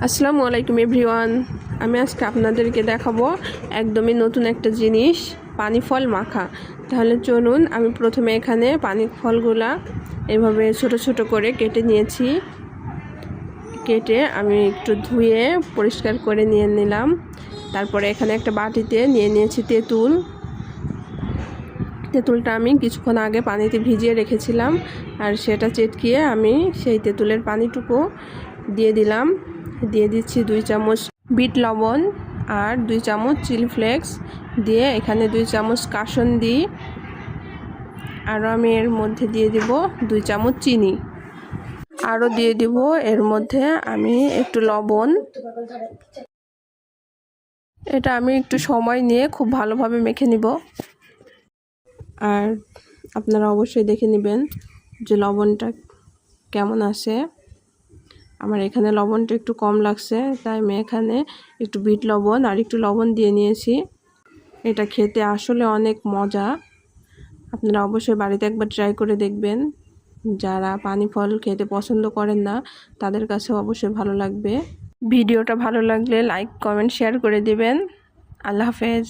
আসসালামু আলাইকুম এভরিওয়ান। আমি আজকে আপনাদেরকে দেখাবো একদমই নতুন একটা জিনিস, পানি ফল মাখা। তাহলে চলুন, আমি প্রথমে এখানে পানি ফলগুলা এভাবে ছোট ছোট করে কেটে নিয়েছি। কেটে আমি একটু ধুয়ে পরিষ্কার করে নিয়ে নিলাম। তারপরে এখানে একটা বাটিতে নিয়ে নিয়েছি তেঁতুল। তেঁতুলটা আমি কিছুক্ষণ আগে পানিতে ভিজিয়ে রেখেছিলাম, আর সেটা চেটকিয়ে আমি সেই তেঁতুলের পানিটুকু দিয়ে দিলাম। দিয়ে দিচ্ছি 2 চামচ বিট লবণ আর 2 চামচ চিলি ফ্লেক্স দিয়ে এখানে 2 চামচ কাসুন্দি, আরও আমি এর মধ্যে দিয়ে দিব 2 চামচ চিনি, আরও দিয়ে দিব এর মধ্যে আমি একটু লবণ। এটা আমি একটু সময় নিয়ে খুব ভালোভাবে মেখে নিব। আর আপনারা অবশ্যই দেখে নেবেন যে লবণটা কেমন আসে। আমার এখানে লবণটা একটু কম লাগছে, তাই আমি এখানে একটু বিট লবণ আর একটু লবণ দিয়ে নিয়েছি। এটা খেতে আসলে অনেক মজা। আপনারা অবশ্যই বাড়িতে একবার ট্রাই করে দেখবেন। যারা পানি ফল খেতে পছন্দ করেন না তাদের কাছেও অবশ্যই ভালো লাগবে। ভিডিওটা ভালো লাগলে লাইক, কমেন্ট, শেয়ার করে দিবেন। আল্লাহ হাফেজ।